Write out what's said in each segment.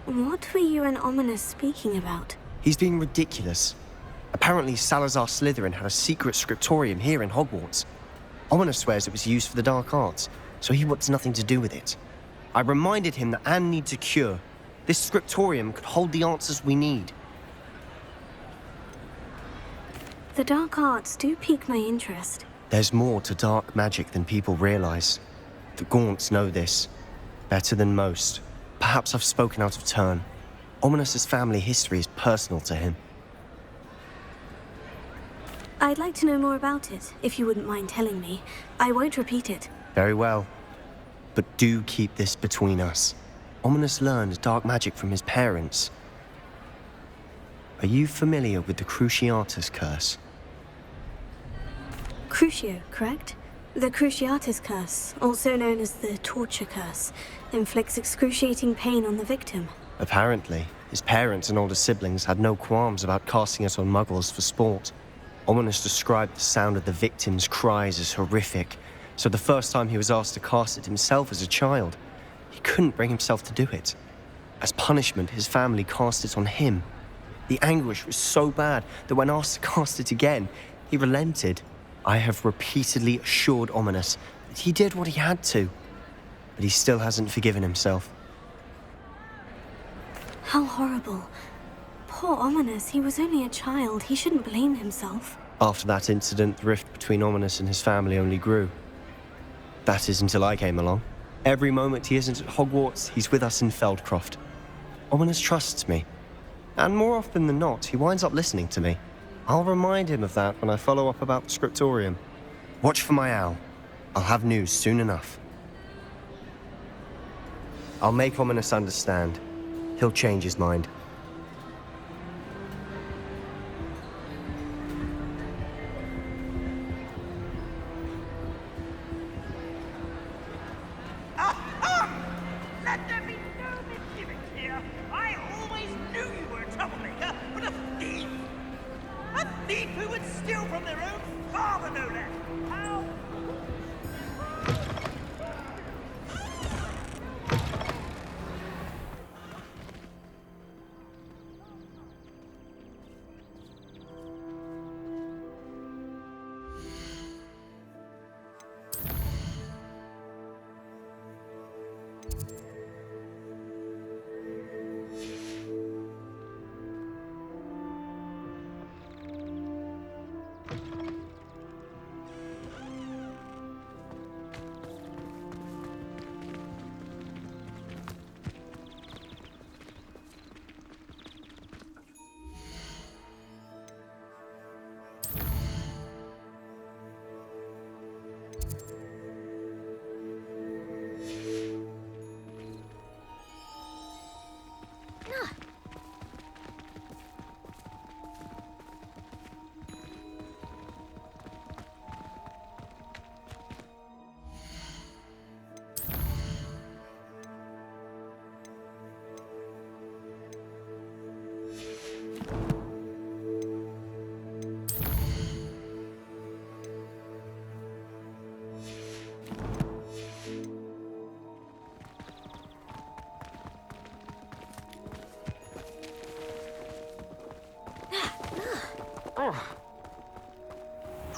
What were you and Ominous speaking about? He's being ridiculous. Apparently, Salazar Slytherin had a secret Scryptorium here in Hogwarts. Ominous swears it was used for the dark arts, so he wants nothing to do with it. I reminded him that Anne needs a cure. This Scryptorium could hold the answers we need. The dark arts do pique my interest. There's more to dark magic than people realize. The Gaunts know this. Better than most. Perhaps I've spoken out of turn. Ominous's family history is personal to him. I'd like to know more about it, if you wouldn't mind telling me. I won't repeat it. Very well. But do keep this between us. Ominous learned dark magic from his parents. Are you familiar with the Cruciatus Curse? Crucio, correct? The Cruciatus Curse, also known as the Torture Curse, inflicts excruciating pain on the victim. Apparently, his parents and older siblings had no qualms about casting it on muggles for sport. Ominous described the sound of the victim's cries as horrific, so the first time he was asked to cast it himself as a child, he couldn't bring himself to do it. As punishment, his family cast it on him. The anguish was so bad that when asked to cast it again, he relented. I have repeatedly assured Ominous that he did what he had to, but he still hasn't forgiven himself. How horrible. Poor Ominous, he was only a child. He shouldn't blame himself. After that incident, the rift between Ominous and his family only grew. That is until I came along. Every moment he isn't at Hogwarts, he's with us in Feldcroft. Ominous trusts me. And more often than not, he winds up listening to me. I'll remind him of that when I follow up about the Scryptorium. Watch for my owl. I'll have news soon enough. I'll make Ominous understand. He'll change his mind. Let there be no misgivings here. I always knew you were a troublemaker, but a thief! A thief who would steal from their own father, no less! How?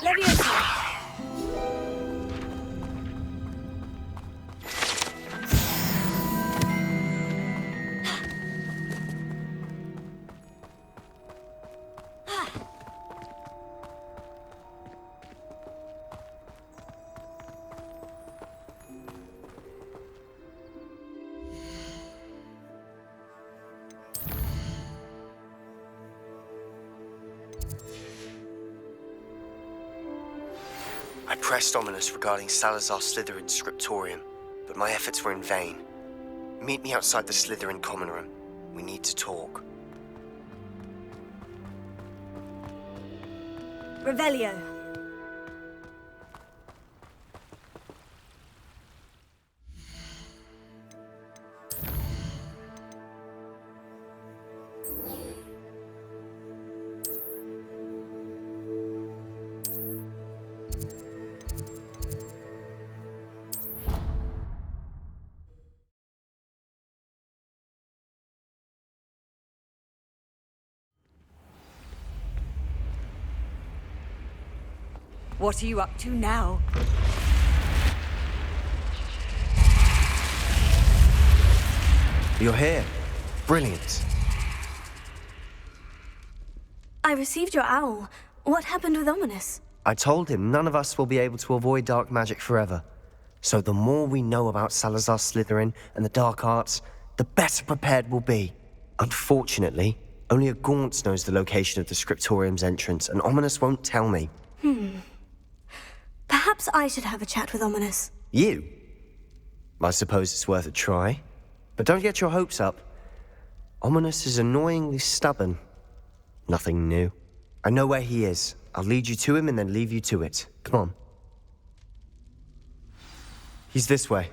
Leviosa! I pressed Ominous regarding Salazar Slytherin's Scryptorium, but my efforts were in vain. Meet me outside the Slytherin common room. We need to talk. Revelio. What are you up to now? You're here. Brilliant. I received your owl. What happened with Ominous? I told him none of us will be able to avoid dark magic forever. So the more we know about Salazar Slytherin and the dark arts, the better prepared we'll be. Unfortunately, only a Gaunt knows the location of the Scryptorium's entrance, and Ominous won't tell me. Perhaps I should have a chat with Ominous. You? I suppose it's worth a try. But don't get your hopes up. Ominous is annoyingly stubborn. Nothing new. I know where he is. I'll lead you to him and then leave you to it. Come on. He's this way.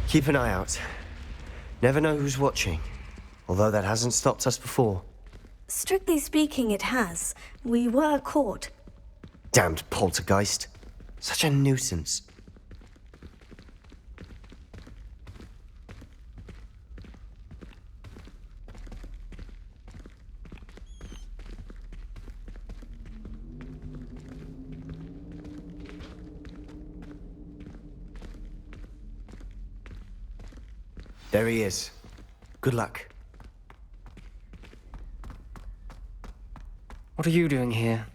Keep an eye out. Never know who's watching. Although that hasn't stopped us before. Strictly speaking, it has. We were caught. Damned poltergeist. Such a nuisance. There he is. Good luck. What are you doing here?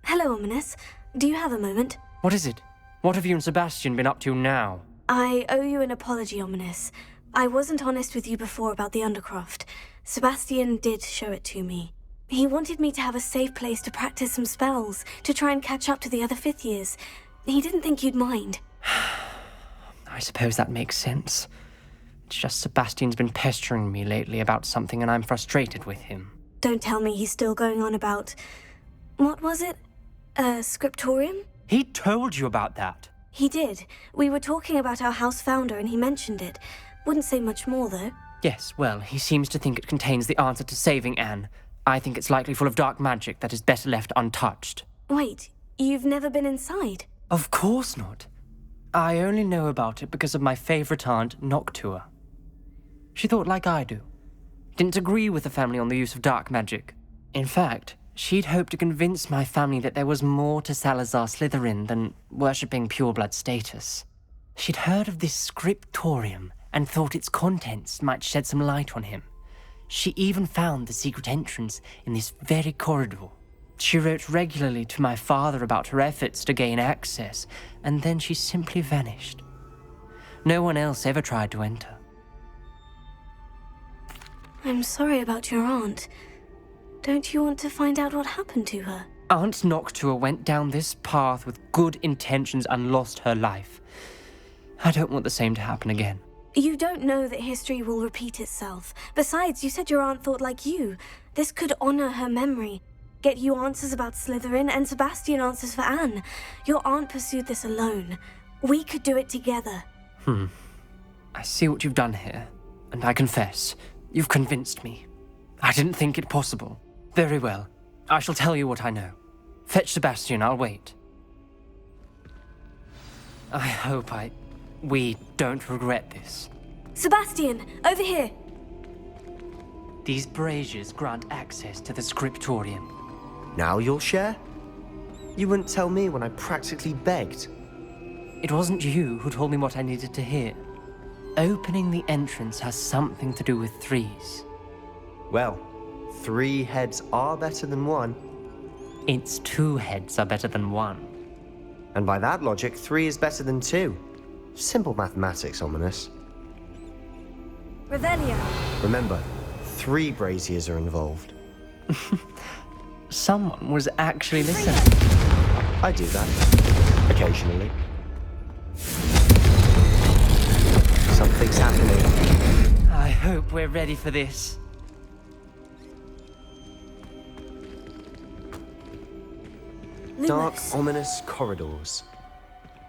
Hello, Ominous. Do you have a moment? What is it? What have you and Sebastian been up to now? I owe you an apology, Ominous. I wasn't honest with you before about the Undercroft. Sebastian did show it to me. He wanted me to have a safe place to practice some spells, to try and catch up to the other fifth years. He didn't think you'd mind. I suppose that makes sense. It's just Sebastian's been pestering me lately about something and I'm frustrated with him. Don't tell me he's still going on about... What was it? Scryptorium? He told you about that? He did. We were talking about our house founder and he mentioned it. Wouldn't say much more, though. Yes, well, he seems to think it contains the answer to saving Anne. I think it's likely full of dark magic that is better left untouched. Wait, you've never been inside? Of course not. I only know about it because of my favorite aunt, Noctua. She thought like I do. Didn't agree with the family on the use of dark magic. In fact, she'd hoped to convince my family that there was more to Salazar Slytherin than worshipping pureblood status. She'd heard of this Scryptorium and thought its contents might shed some light on him. She even found the secret entrance in this very corridor. She wrote regularly to my father about her efforts to gain access, and then she simply vanished. No one else ever tried to enter. I'm sorry about your aunt. Don't you want to find out what happened to her? Aunt Noctua went down this path with good intentions and lost her life. I don't want the same to happen again. You don't know that history will repeat itself. Besides, you said your aunt thought like you. This could honor her memory. Get you answers about Slytherin and Sebastian answers for Anne. Your aunt pursued this alone. We could do it together. I see what you've done here, and I confess, you've convinced me. I didn't think it possible. Very well. I shall tell you what I know. Fetch Sebastian, I'll wait. I hope we don't regret this. Sebastian, over here! These braziers grant access to the Scryptorium. Now you'll share? You wouldn't tell me when I practically begged. It wasn't you who told me what I needed to hear. Opening the entrance has something to do with threes. Well, 3 heads are better than 1. Its 2 heads are better than 1. And by that logic, 3 is better than 2. Simple mathematics, Ominous. Revelio. Remember, 3 braziers are involved. Someone was actually listening. I do that. Occasionally. Something's happening. I hope we're ready for this. Dark, Lumos. ominous corridors.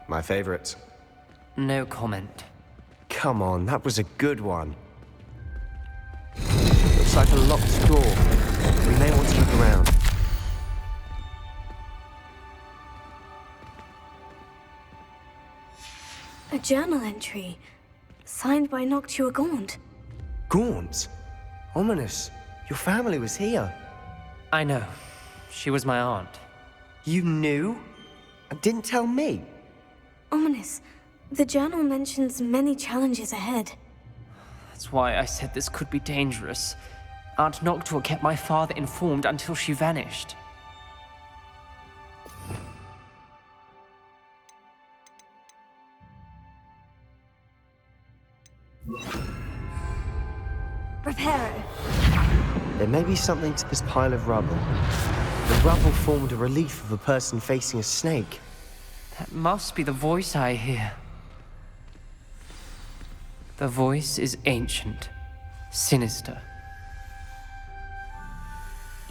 My favorite. No comment. Come on, that was a good one. Looks like a locked door. We may want to look around. A A journal entry. Signed by Noctua Gaunt. Gaunt? Ominous. Your family was here. I know. She was my aunt. You knew? And didn't tell me? Ominous. The journal mentions many challenges ahead. That's why I said this could be dangerous. Aunt Noctua kept my father informed until she vanished. Reparo. There may be something to this pile of rubble. The rubble formed a relief of a person facing a snake. That must be the voice I hear. The voice is ancient, sinister.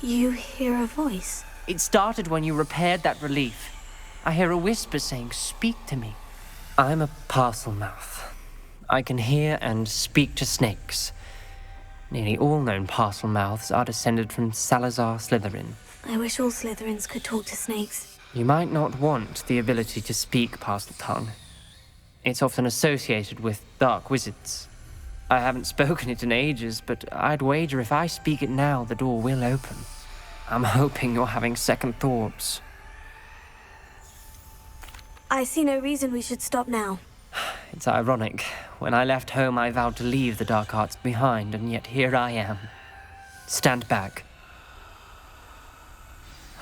You hear a voice? It started when you repaired that relief. I hear a whisper saying, "Speak to me." I'm a parcel mouth. I can hear and speak to snakes. Nearly all known parcel mouths are descended from Salazar Slytherin. I wish all Slytherins could talk to snakes. You might not want the ability to speak parcel tongue. It's often associated with dark wizards. I haven't spoken it in ages, but I'd wager if I speak it now, the door will open. I'm hoping you're having second thoughts. I see no reason we should stop now. It's ironic. When I left home, I vowed to leave the dark arts behind, and yet here I am. Stand back.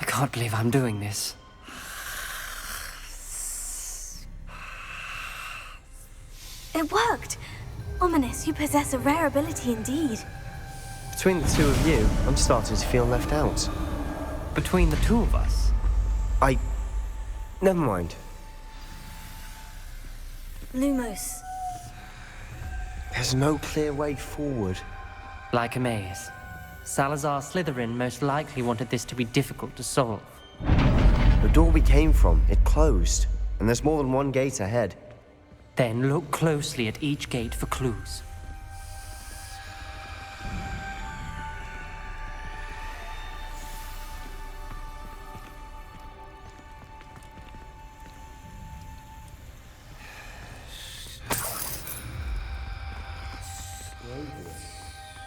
I can't believe I'm doing this. It worked! Ominous, you possess a rare ability indeed. Between the two of you, I'm starting to feel left out. Between the two of us? Never mind. Lumos. There's no clear way forward. Like a maze. Salazar Slytherin most likely wanted this to be difficult to solve. The door we came from, it closed. And there's more than one gate ahead. Then look closely at each gate for clues.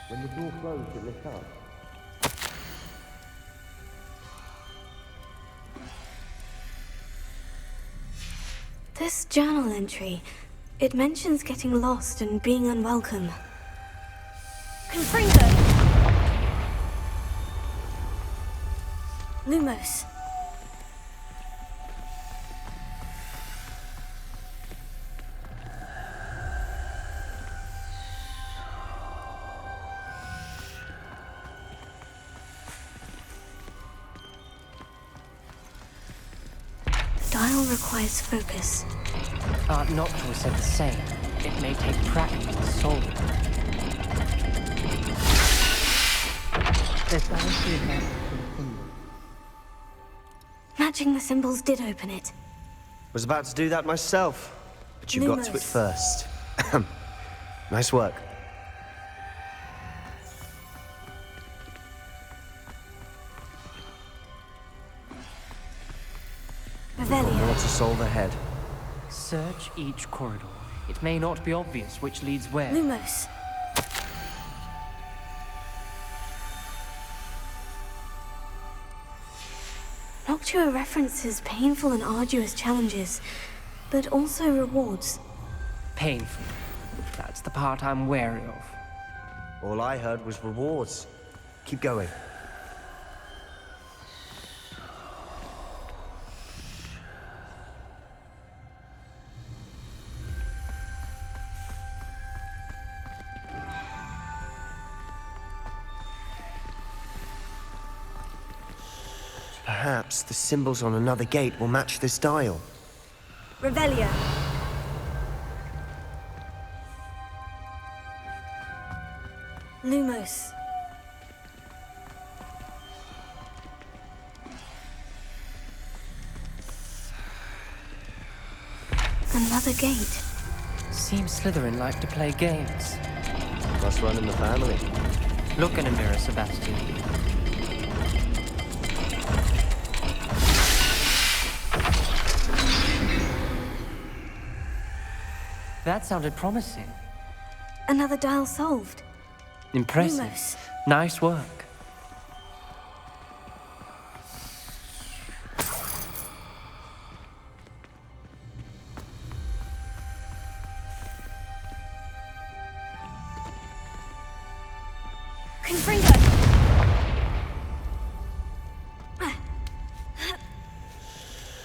When the door closed, it lit up. This journal entry, it mentions getting lost and being unwelcome. Confringo! Lumos. The dial requires focus. Aunt Noctua said the same. It may take practice to solve it. Matching the symbols did open it. Was about to do that myself, but you got to it Lumos. first. Nice work. Revelio. More to solve ahead. Search each corridor. It may not be obvious which leads where. Lumos. Noctua references painful and arduous challenges, but also rewards. Painful. That's the part I'm wary of. All I heard was rewards. Keep going. Perhaps the symbols on another gate will match this dial. Revelio. Lumos. Another gate. Seems Slytherin like to play games. Must run in the family. Look in a mirror, Sebastian. That sounded promising. Another dial solved. Impressive. Lumos. Nice work. Confringo!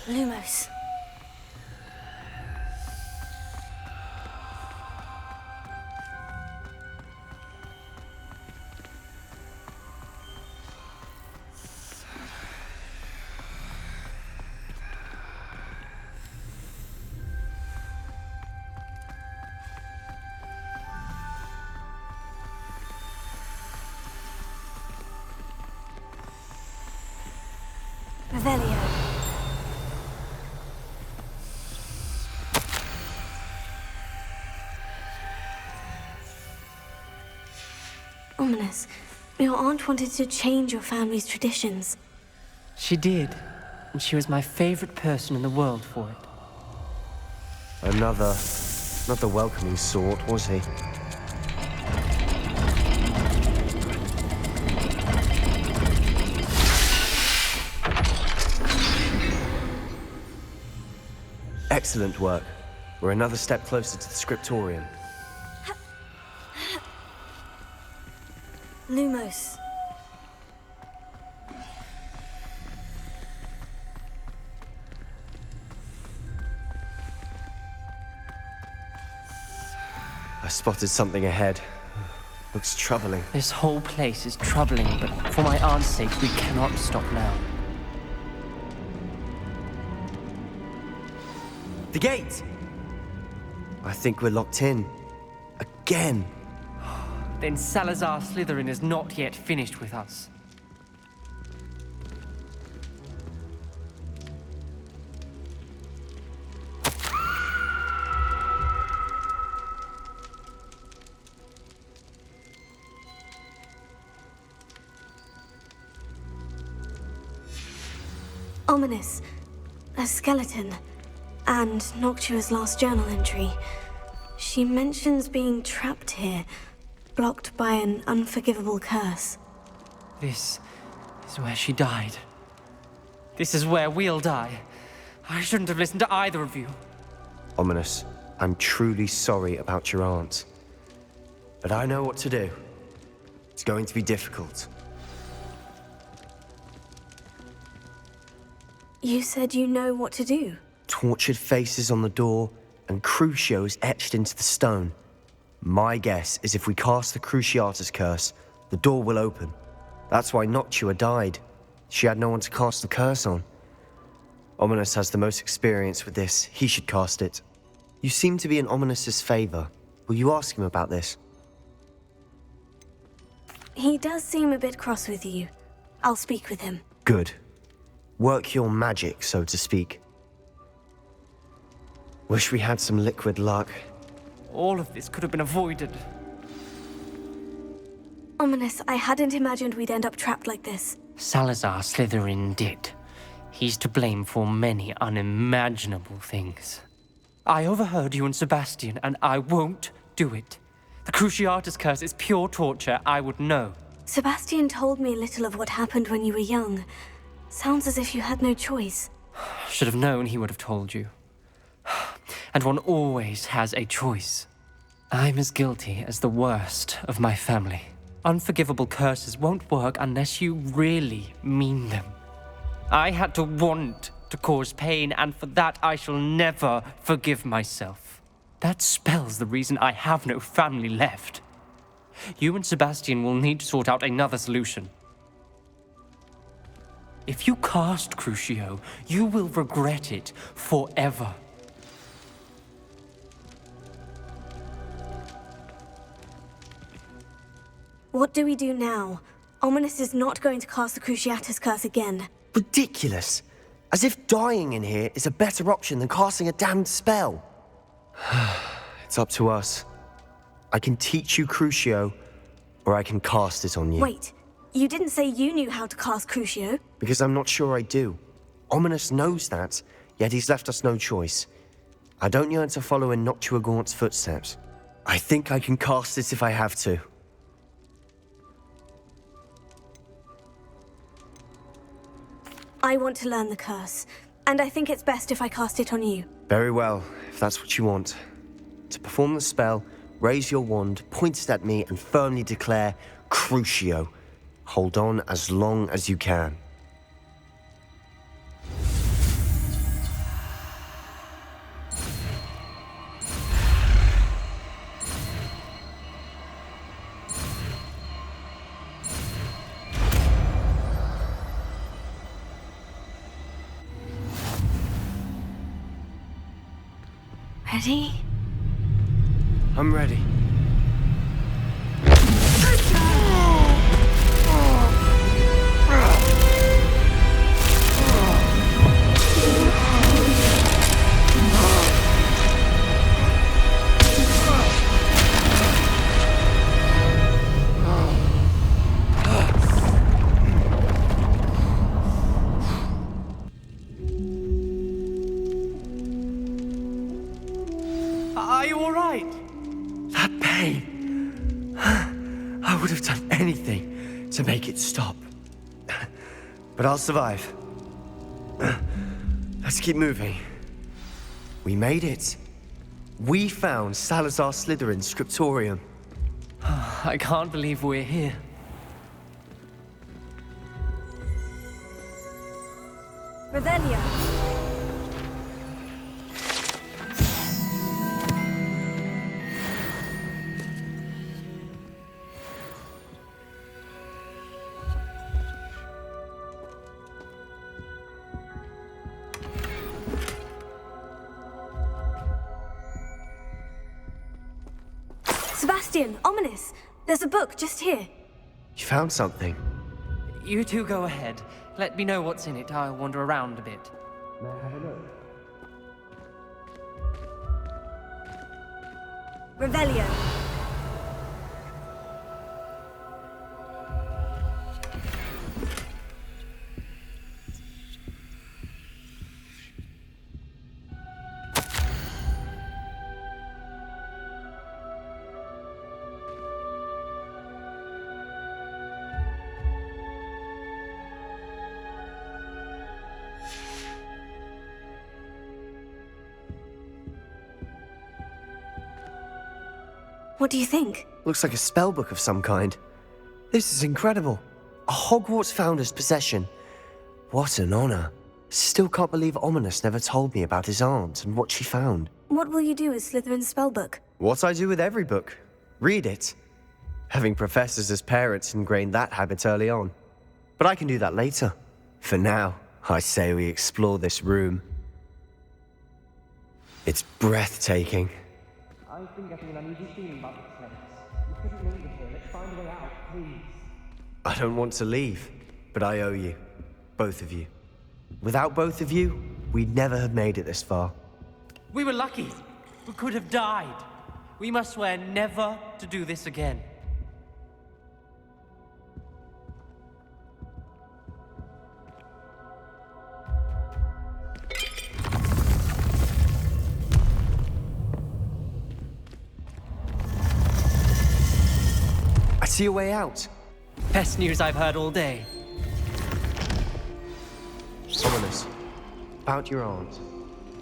Lumos. Revelio. Ominous. Your aunt wanted to change your family's traditions. She did, and she was my favorite person in the world for it. Another, not the welcoming sort, was he? Excellent work. We're another step closer to the Scryptorium. Lumos. I spotted something ahead. Looks troubling. This whole place is troubling, but for my aunt's sake, we cannot stop now. The gate! I think we're locked in. Again. Then Salazar Slytherin is not yet finished with us. Ominous. A skeleton. And Noctua's last journal entry. She mentions being trapped here, blocked by an unforgivable curse. This is where she died. This is where we'll die. I shouldn't have listened to either of you. Ominous, I'm truly sorry about your aunt. But I know what to do. It's going to be difficult. You said you know what to do. Tortured faces on the door, and Crucio is etched into the stone. My guess is if we cast the Cruciatus Curse, the door will open. That's why Noctua died. She had no one to cast the curse on. Ominous has the most experience with this. He should cast it. You seem to be in Ominous's favor. Will you ask him about this? He does seem a bit cross with you. I'll speak with him. Good. Work your magic, so to speak. Wish we had some liquid luck. All of this could have been avoided. Ominous, I hadn't imagined we'd end up trapped like this. Salazar Slytherin did. He's to blame for many unimaginable things. I overheard you and Sebastian, and I won't do it. The Cruciatus Curse is pure torture, I would know. Sebastian told me a little of what happened when you were young. Sounds as if you had no choice. Should have known he would have told you. And one always has a choice. I'm as guilty as the worst of my family. Unforgivable curses won't work unless you really mean them. I had to want to cause pain, and for that I shall never forgive myself. That spells the reason I have no family left. You and Sebastian will need to sort out another solution. If you cast Crucio, you will regret it forever. What do we do now? Ominous is not going to cast the Cruciatus Curse again. Ridiculous! As if dying in here is a better option than casting a damned spell. It's up to us. I can teach you Crucio, or I can cast it on you. Wait, you didn't say you knew how to cast Crucio? Because I'm not sure I do. Ominous knows that, yet he's left us no choice. I don't yearn to follow in Noctua Gaunt's footsteps. I think I can cast it if I have to. I want to learn the curse, and I think it's best if I cast it on you. Very well, if that's what you want. To perform the spell, raise your wand, point it at me, and firmly declare, Crucio. Hold on as long as you can. Ready? I'm ready. Are you all right? That pain. I would have done anything to make it stop. But I'll survive. Let's keep moving. We made it. We found Salazar Slytherin's Scryptorium. I can't believe we're here. Revelio. Sebastian, ominous. There's a book just here. You found something. You two go ahead. Let me know what's in it. I'll wander around a bit. May I have a look? Revelio. What do you think? Looks like a spellbook of some kind. This is incredible. A Hogwarts founder's possession. What an honor. Still can't believe Ominous never told me about his aunt and what she found. What will you do with Slytherin's spellbook? What I do with every book. Read it. Having professors as parents ingrained that habit early on. But I can do that later. For now, I say we explore this room. It's breathtaking. I've been getting an uneasy feeling about this place. We couldn't leave it here. Let's find a way out, please. I don't want to leave, but I owe you. Both of you. Without both of you, we'd never have made it this far. We were lucky. We could have died. We must swear never to do this again. I see a way out. Best news I've heard all day. Ominous. About your aunt.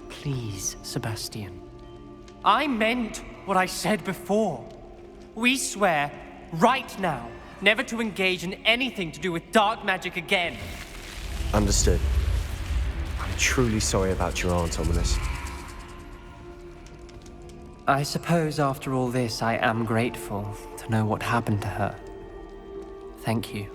Please, Sebastian. I meant what I said before. We swear, right now, never to engage in anything to do with dark magic again. Understood. I'm truly sorry about your aunt, Ominous. I suppose after all this, I am grateful to know what happened to her. Thank you.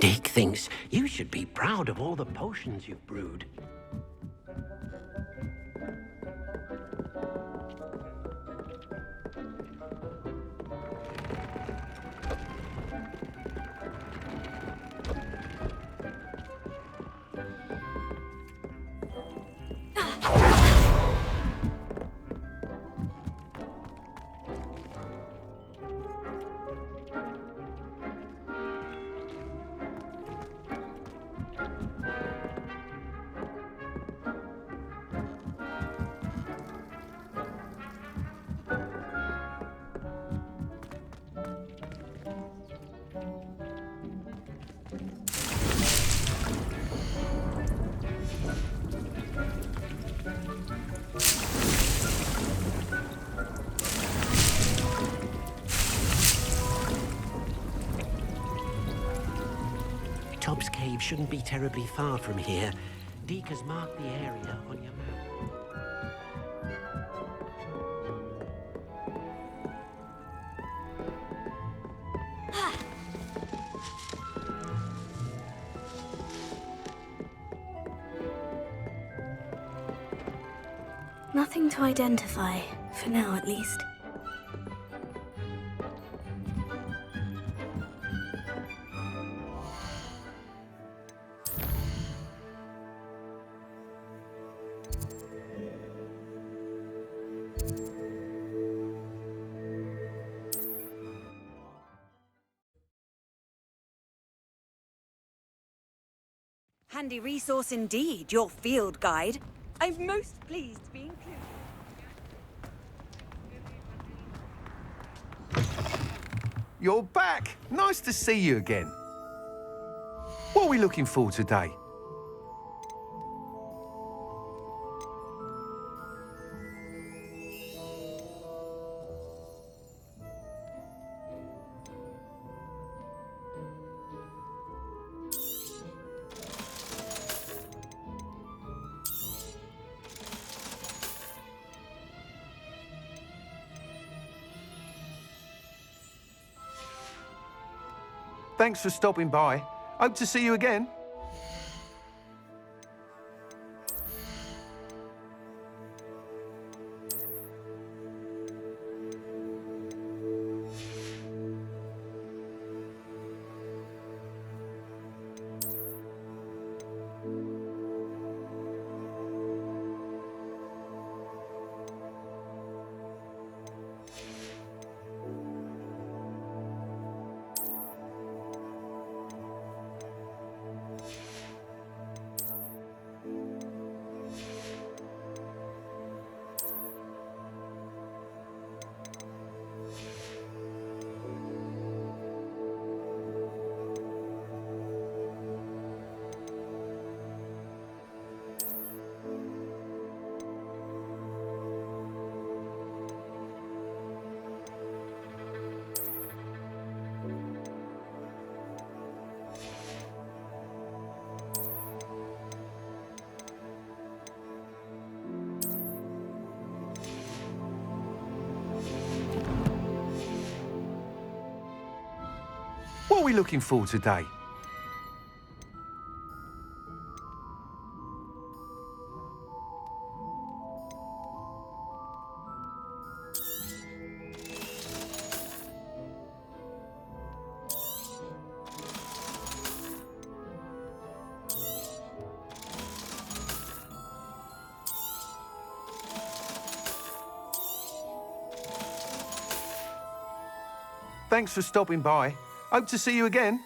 Dick thinks you should be proud of all the potions you've brewed. Tubbs Cave shouldn't be terribly far from here. Deke has marked the area on your map. Nothing to identify, for now at least. Handy resource indeed, your field guide. I'm most pleased to be included. You're back! Nice to see you again. What are we looking for today? Thanks for stopping by. Hope to see you again. What are we looking for today? Thanks for stopping by. Hope to see you again.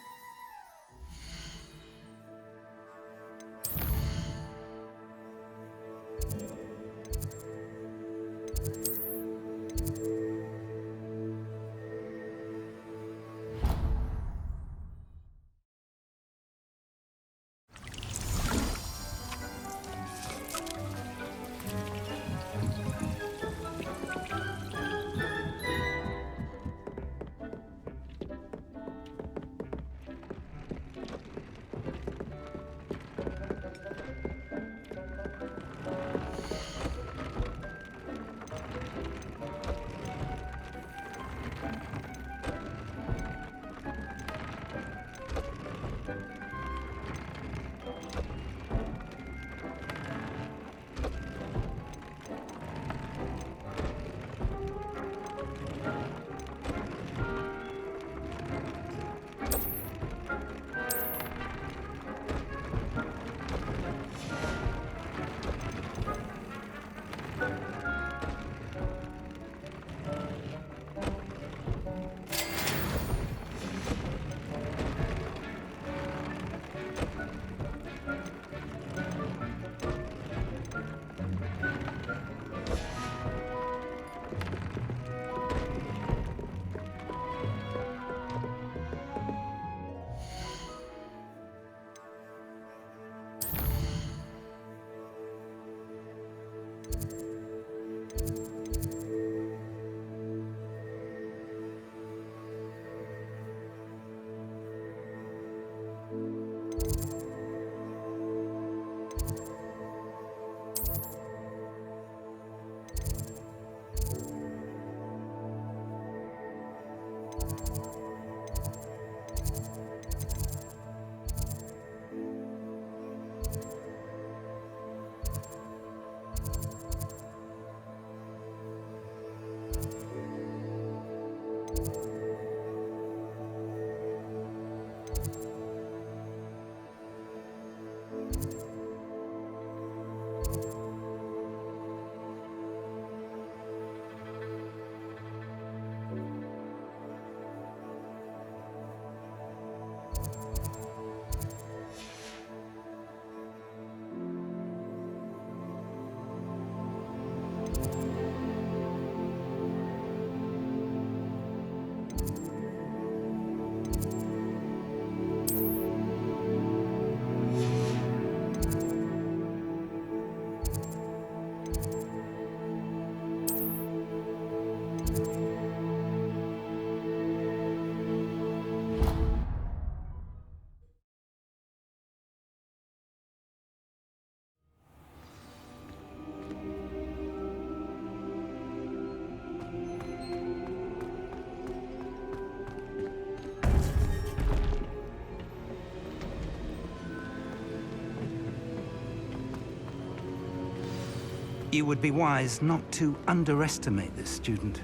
You would be wise not to underestimate this student.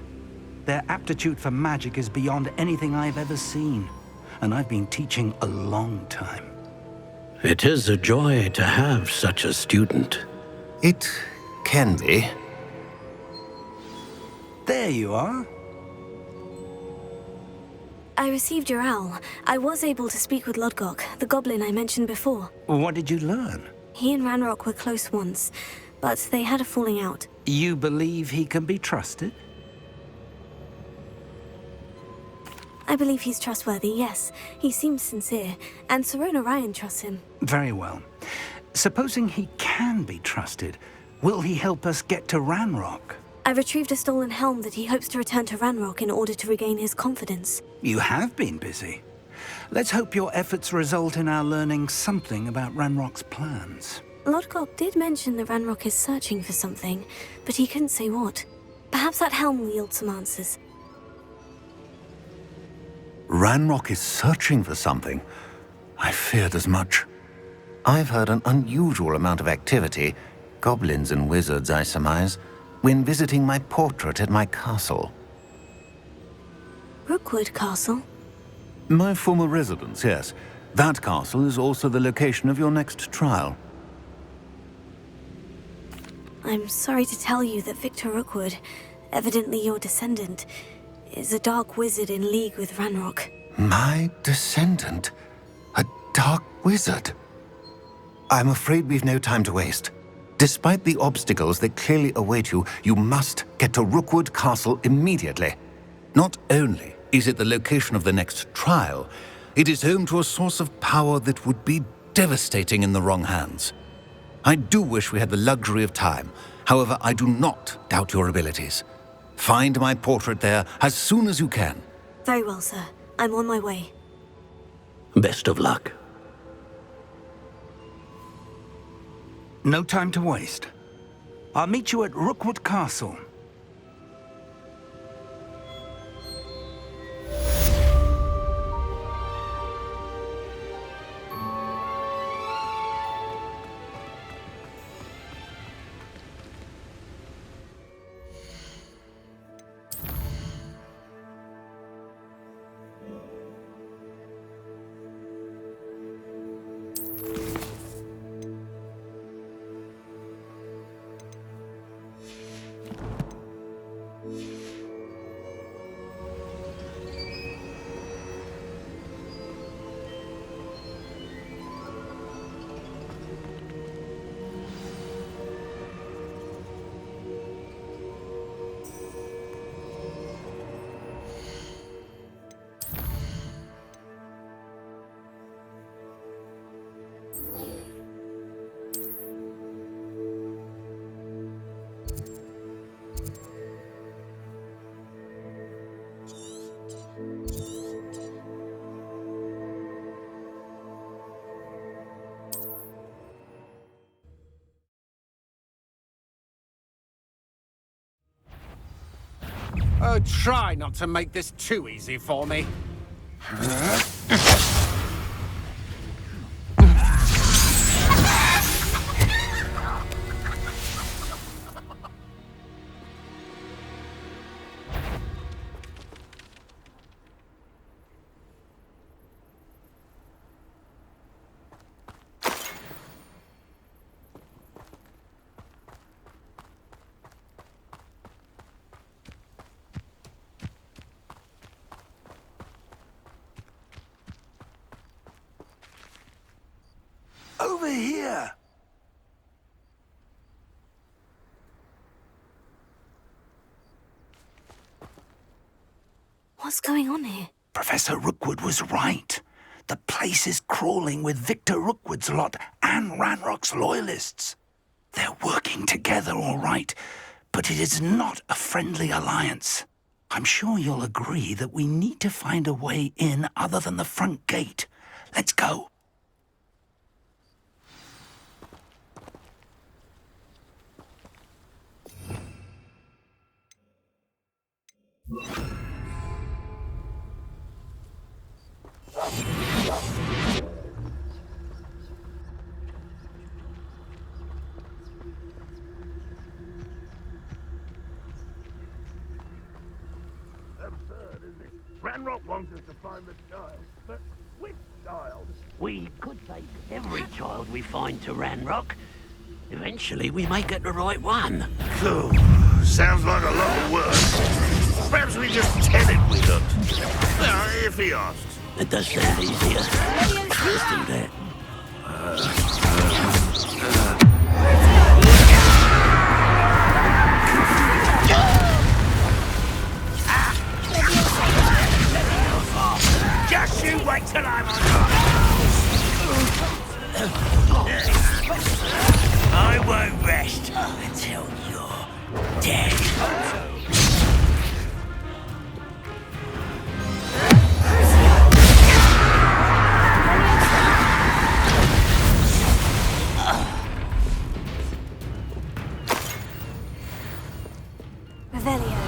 Their aptitude for magic is beyond anything I've ever seen, and I've been teaching a long time. It is a joy to have such a student. It can be. There you are. I received your owl. I was able to speak with Lodgok, the goblin I mentioned before. What did you learn? He and Ranrock were close once, but they had a falling out. You believe he can be trusted? I believe he's trustworthy, yes. He seems sincere, and Serona Ryan trusts him. Very well. Supposing he can be trusted, will he help us get to Ranrock? I retrieved a stolen helm that he hopes to return to Ranrock in order to regain his confidence. You have been busy. Let's hope your efforts result in our learning something about Ranrock's plans. Lodgok did mention that Ranrock is searching for something, but he couldn't say what. Perhaps that helm will yield some answers. Ranrock is searching for something. I feared as much. I've heard an unusual amount of activity, goblins and wizards, I surmise, when visiting my portrait at my castle. Rookwood Castle? My former residence, yes. That castle is also the location of your next trial. I'm sorry to tell you that Victor Rookwood, evidently your descendant, is a dark wizard in league with Ranrock. My descendant? A dark wizard? I'm afraid we've no time to waste. Despite the obstacles that clearly await you, you must get to Rookwood Castle immediately. Not only is it the location of the next trial, it is home to a source of power that would be devastating in the wrong hands. I do wish we had the luxury of time. However, I do not doubt your abilities. Find my portrait there as soon as you can. Very well, sir. I'm on my way. Best of luck. No time to waste. I'll meet you at Rookwood Castle. Oh, try not to make this too easy for me. Over here! What's going on here? Professor Rookwood was right. The place is crawling with Victor Rookwood's lot and Ranrock's loyalists. They're working together, all right, but it is not a friendly alliance. I'm sure you'll agree that we need to find a way in other than the front gate. Let's go. Ranrock wants us to find the child, but which child? We could take every child we find to Ranrock. Eventually, we may get the right one. Cool. Sounds like a lot of work. Perhaps we just tell him we looked. Well, if he asks. It does sound easier. Let's do that. Just you wait till I'm on. I won't rest until you're dead. Revelio.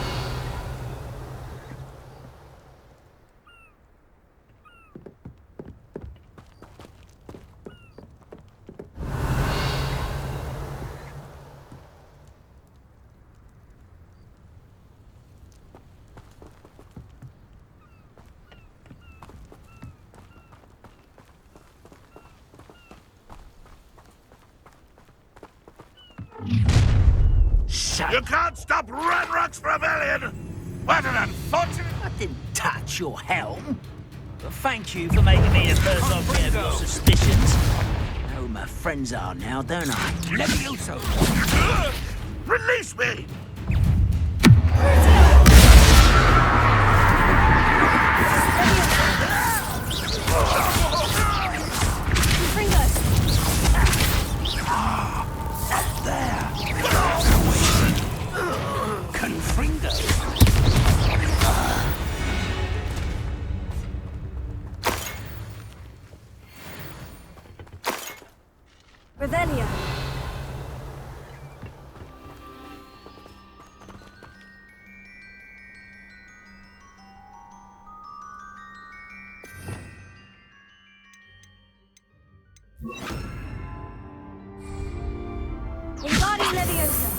You can't stop Ranrock's rebellion! What an unfortunate... I didn't touch your helm. But thank you for making me the first object of your suspicions. I know who my friends are now, don't I? Levioso! Release me! Up there! Confringo! Revelio. Wingardium Leviosa.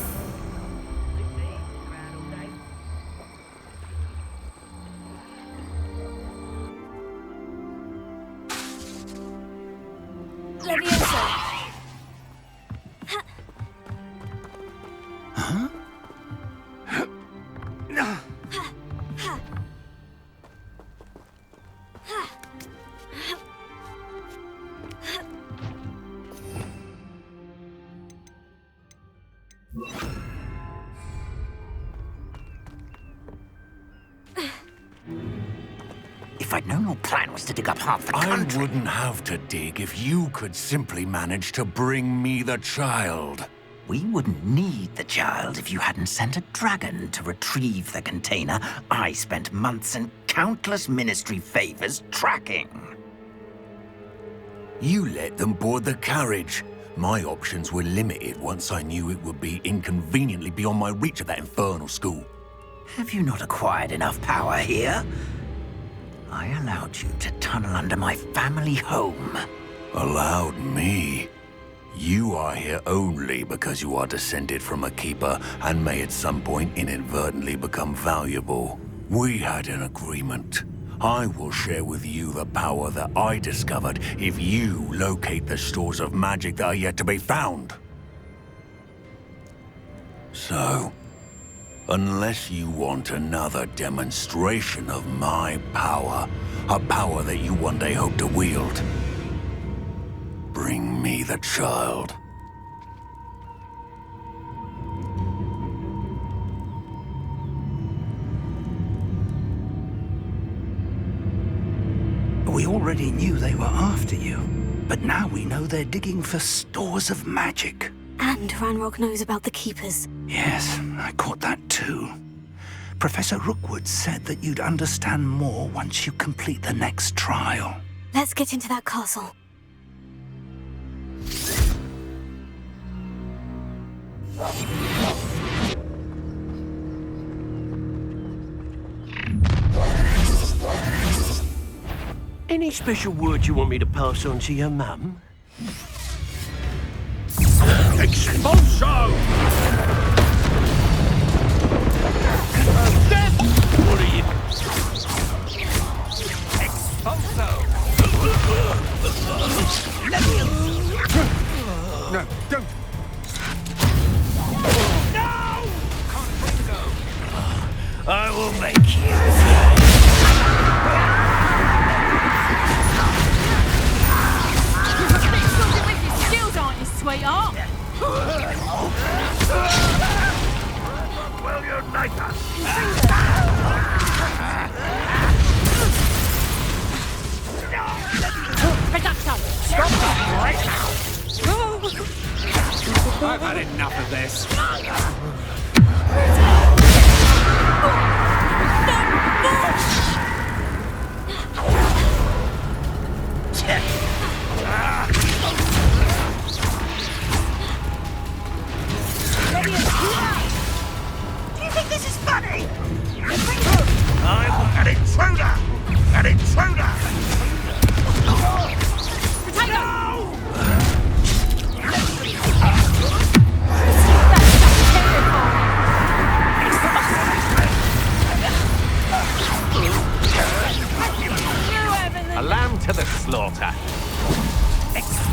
Leviosa. If I'd known your plan was to dig up half the country... I wouldn't have to dig if you could simply manage to bring me the child. We wouldn't need the child if you hadn't sent a dragon to retrieve the container I spent months and countless ministry favors tracking. You let them board the carriage. My options were limited once I knew it would be inconveniently beyond my reach at that infernal school. Have you not acquired enough power here? I allowed you to tunnel under my family home. Allowed me? You are here only because you are descended from a keeper and may at some point inadvertently become valuable. We had an agreement. I will share with you the power that I discovered if you locate the stores of magic that are yet to be found. So, unless you want another demonstration of my power, a power that you one day hope to wield, bring me the child. We already knew they were after you, but now we know they're digging for stores of magic. And Ranrock knows about the Keepers. Yes, I caught that too. Professor Rookwood said that you'd understand more once you complete the next trial. Let's get into that castle. Any special word you want me to pass on to your mum? Expulso! What are you... I will make you pay. With your skills, aren't you, sweetheart? Well, you like us. Stop that right now. I've had enough of this. Do you think this is funny? I'm an intruder! An intruder! A lamb to the slaughter.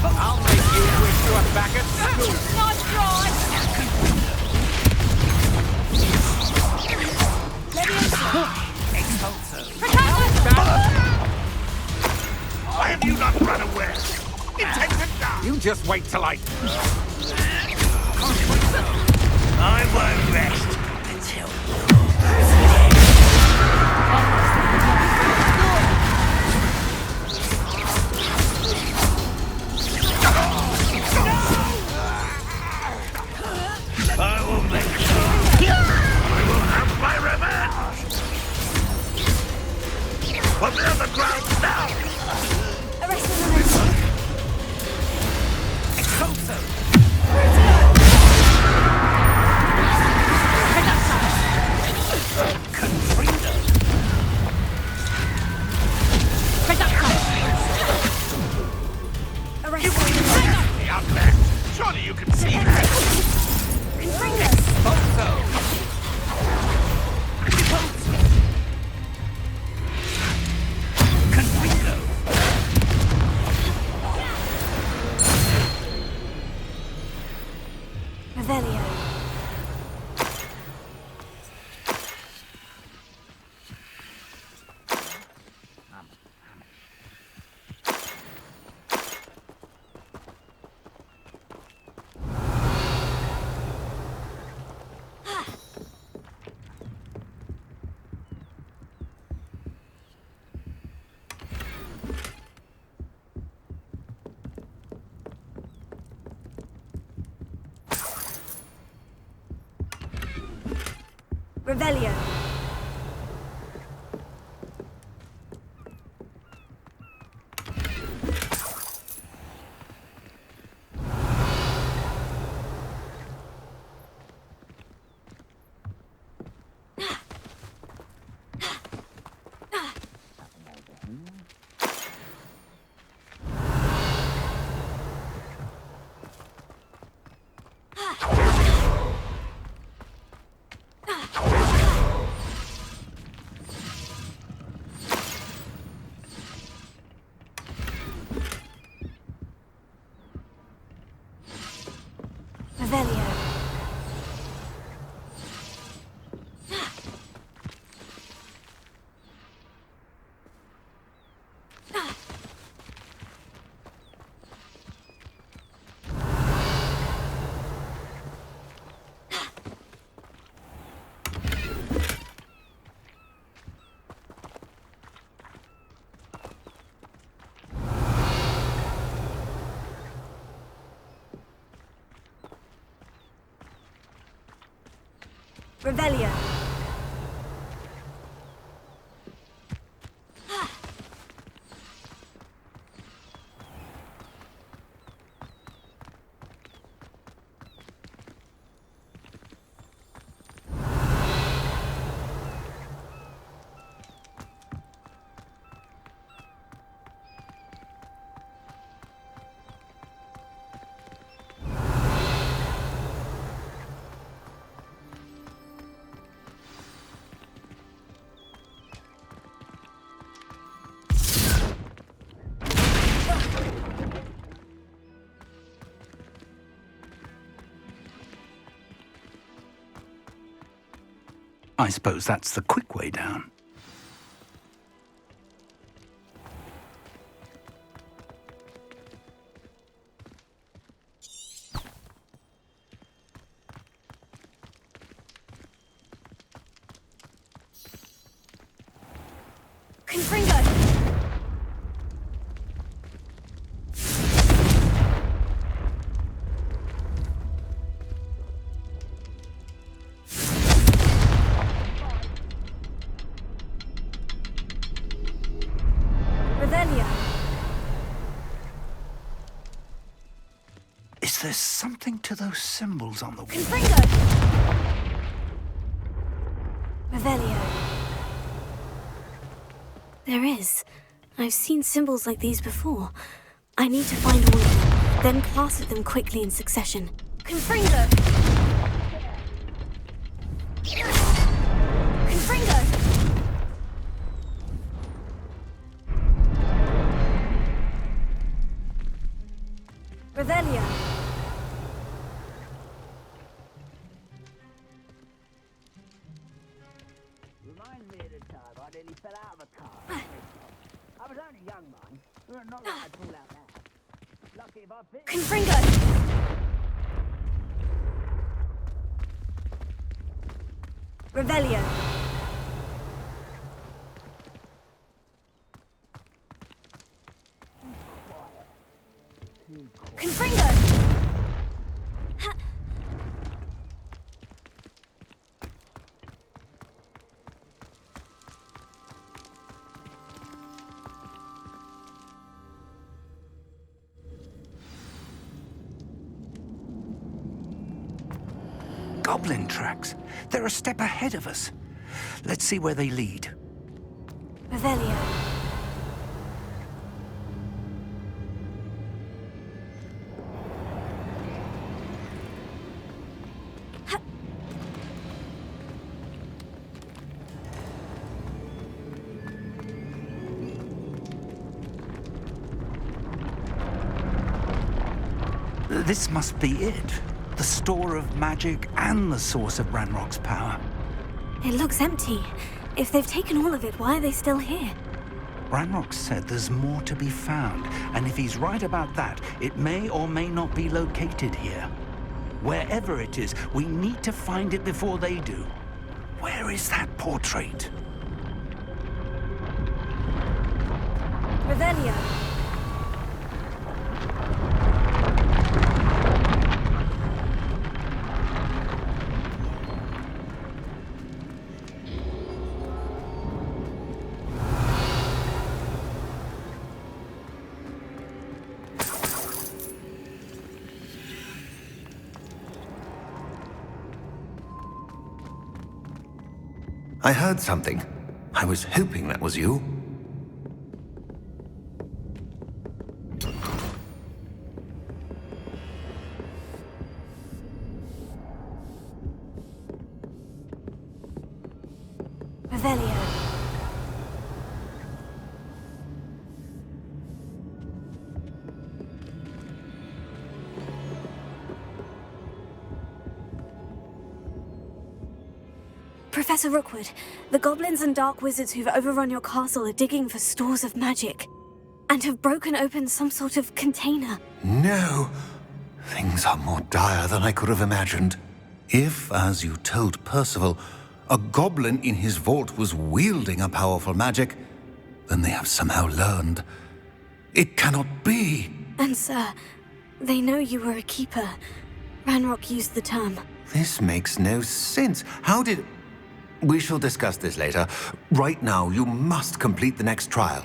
I'll make you wish you were back at school. Nice try! Why have you not run away? Intend to die! You just wait till I won't rest until I will make you. I will have my revenge. Put me on the ground now. Out there. Surely you can see that. Revelio. Revelio. Revelio. Revelio. I suppose that's the quick way down. Confringo! Revelio! Is there something to those symbols on the wall? Confringo! Revelio. There is. I've seen symbols like these before. I need to find all of them, then pass at them quickly in succession. Confringo! Confringo! Revelio! Reminds me of the time I nearly fell out of a car. I was only young, mind. Not that I'd pull out now. Lucky if I fit. Confringo! Revelio! Confringo! Ha! Goblin tracks. They're a step ahead of us. Let's see where they lead. Revelio. Ha! This must be it. The store of magic and the source of Ranrock's power. It looks empty. If they've taken all of it, why are they still here? Ranrock said there's more to be found, and if he's right about that, it may or may not be located here. Wherever it is, we need to find it before they do. Where is that portrait? Revelio. I heard something. I was hoping that was you. Revelio. Professor Rookwood, the goblins and dark wizards who've overrun your castle are digging for stores of magic, and have broken open some sort of container. No! Things are more dire than I could have imagined. If, as you told Percival, a goblin in his vault was wielding a powerful magic, then they have somehow learned. It cannot be! And sir, they know you were a keeper. Ranrock used the term. This makes no sense. How did... We shall discuss this later. Right now, you must complete the next trial.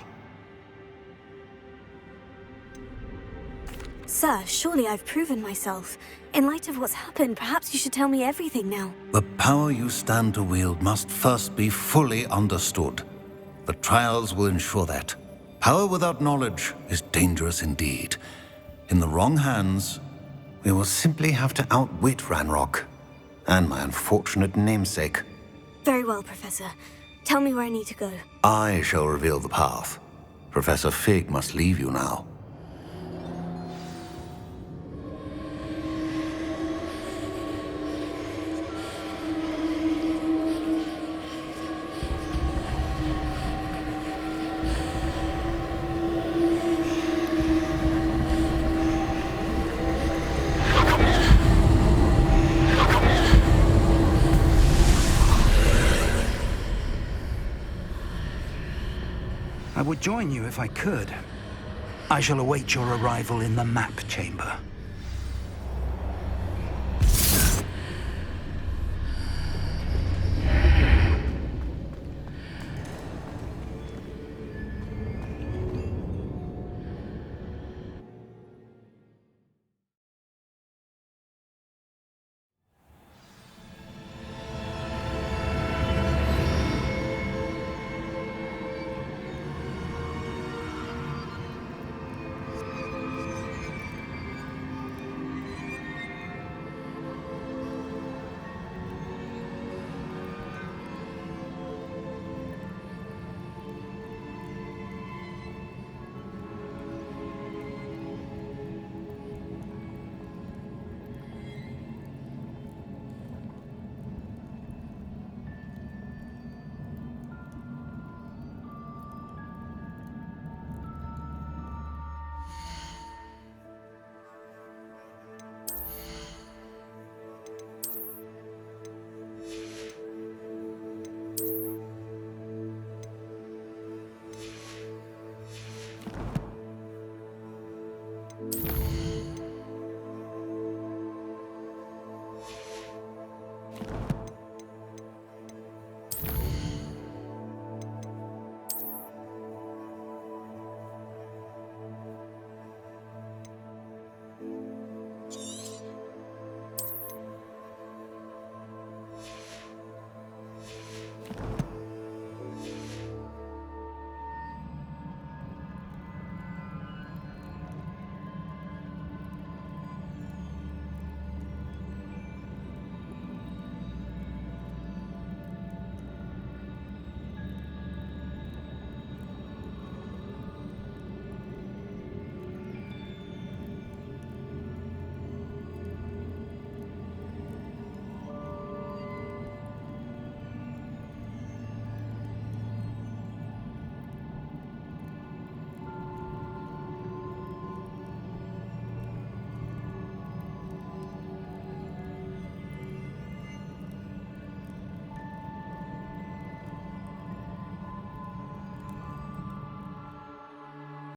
Sir, surely I've proven myself. In light of what's happened, perhaps you should tell me everything now. The power you stand to wield must first be fully understood. The trials will ensure that. Power without knowledge is dangerous indeed. In the wrong hands, we will simply have to outwit Ranrock and my unfortunate namesake. Very well, Professor. Tell me where I need to go. I shall reveal the path. Professor Fig must leave you now. I would join you if I could. I shall await your arrival in the map chamber.